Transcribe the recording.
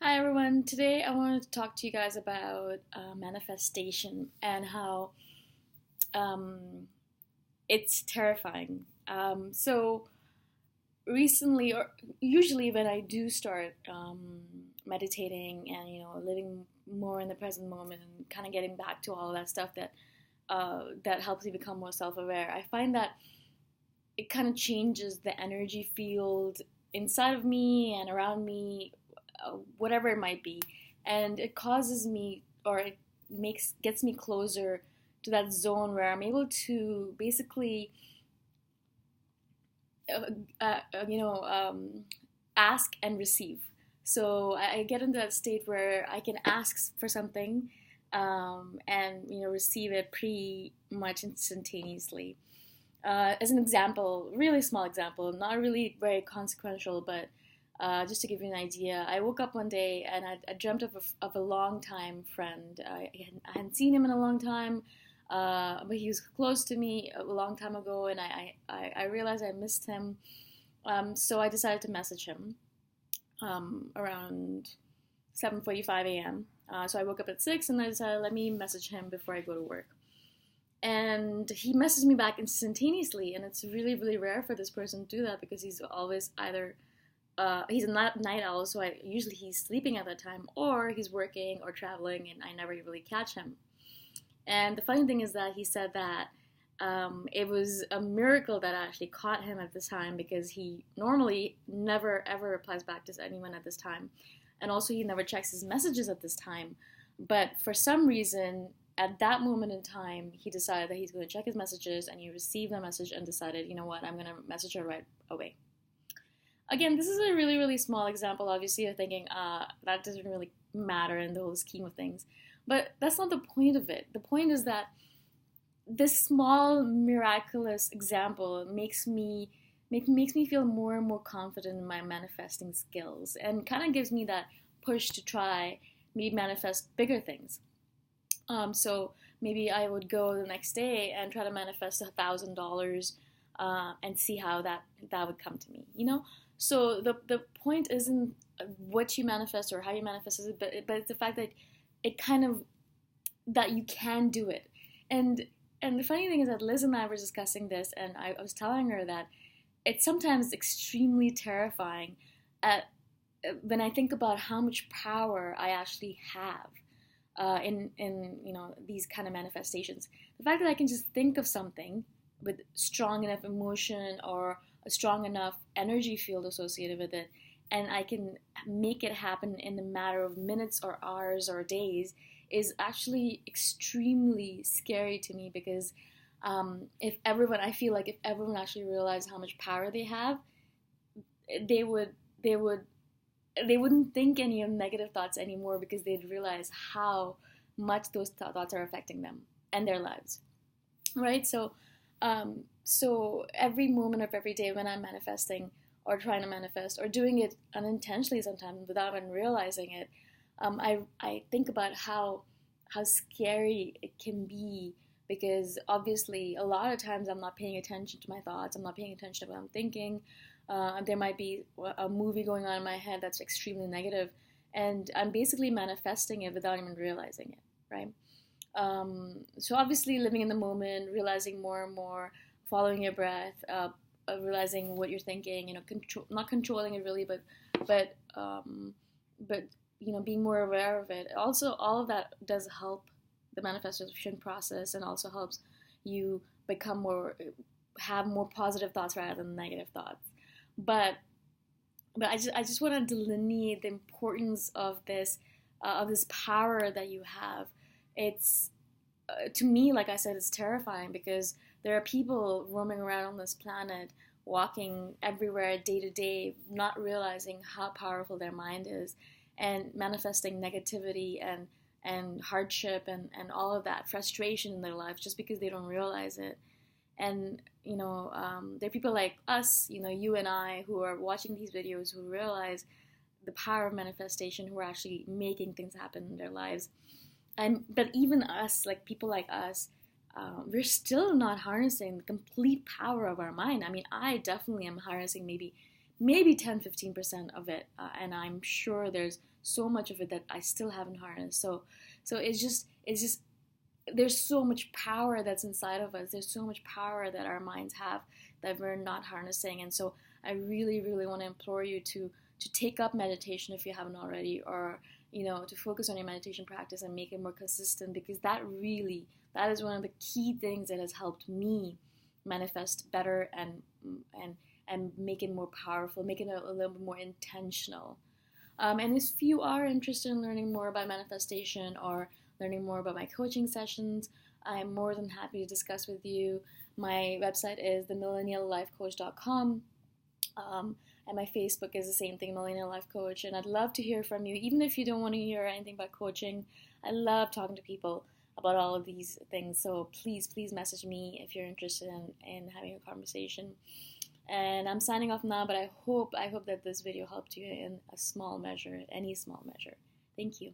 Hi everyone. Today I wanted to talk to you guys about manifestation and how um, it's terrifying. So recently, or usually when I do start meditating and living more in the present moment and kind of getting back to all of that stuff that helps me become more self-aware, I find that it kind of changes the energy field inside of me and around me, whatever it might be, and it causes me, or it makes gets me closer to that zone where I'm able to basically, uh, uh, uh, you know, um, ask and receive. So I get into that state where I can ask for something, and receive it pretty much instantaneously. As an example, really small example, not really very consequential, but just to give you an idea, I woke up one day and I dreamt of a long time friend. I hadn't seen him in a long time, but he was close to me a long time ago, and I realized I missed him. So I decided to message him around 7:45 a.m. So I woke up at 6 and I decided, let me message him before I go to work. And he messaged me back instantaneously, and it's really, really rare for this person to do that because he's always either he's a night owl, so usually he's sleeping at that time, or he's working or traveling, and I never really catch him. And the funny thing is that he said that it was a miracle that I actually caught him at this time, because he normally never ever replies back to anyone at this time, and also he never checks his messages at this time. But for some reason, at that moment in time, he decided that he's going to check his messages, and he received the message and decided, you know what, I'm going to message her right away. Again, this is a really, really small example. Obviously, you're thinking, that doesn't really matter in the whole scheme of things. But that's not the point of it. The point is that this small, miraculous example makes me feel more and more confident in my manifesting skills, and kind of gives me that push to try maybe manifest bigger things. So maybe I would go the next day and try to manifest $1,000, and see how that would come to me. So the point isn't what you manifest or how you manifest it, but it's the fact that it kind of that you can do it. And the funny thing is that Liz and I were discussing this, and I was telling her that it's sometimes extremely terrifying at when I think about how much power I actually have in these kind of manifestations. The fact that I can just think of something with strong enough emotion or a strong enough energy field associated with it, and I can make it happen in a matter of minutes or hours or days, is actually extremely scary to me, because I feel like if everyone actually realized how much power they have, they would they would they wouldn't think any of negative thoughts anymore, because they'd realize how much those thoughts are affecting them and their lives, right? So every moment of every day when I'm manifesting or trying to manifest or doing it unintentionally sometimes without even realizing it, I think about how scary it can be, because obviously a lot of times I'm not paying attention to my thoughts, I'm not paying attention to what I'm thinking. There might be a movie going on in my head that's extremely negative, and I'm basically manifesting it without even realizing it, right? So obviously living in the moment, realizing more and more, following your breath, realizing what you're thinking, not controlling it really, but being more aware of it. Also, all of that does help the manifestation process, and also helps you have more positive thoughts rather than negative thoughts. But I just want to delineate the importance of this power that you have. It's To me, like I said, it's terrifying, because there are people roaming around on this planet, walking everywhere day to day, not realizing how powerful their mind is, and manifesting negativity and hardship and all of that frustration in their lives just because they don't realize it. And there are people like us, you and I, who are watching these videos, who realize the power of manifestation, who are actually making things happen in their lives. But even us, like people like us, we're still not harnessing the complete power of our mind. I mean, I definitely am harnessing maybe 10-15% of it, and I'm sure there's so much of it that I still haven't harnessed. So it's just there's so much power that's inside of us. There's so much power that our minds have that we're not harnessing. And so I really, really want to implore you to take up meditation if you haven't already, or to focus on your meditation practice and make it more consistent, because that is one of the key things that has helped me manifest better and make it more powerful, make it a little bit more intentional. And if you are interested in learning more about manifestation or learning more about my coaching sessions, I'm more than happy to discuss with you. My website is themillenniallifecoach.com. And my Facebook is the same thing, Millennial Life Coach. And I'd love to hear from you, even if you don't want to hear anything about coaching. I love talking to people about all of these things. So please message me if you're interested in having a conversation. And I'm signing off now, but I hope that this video helped you in a small measure, any small measure. Thank you.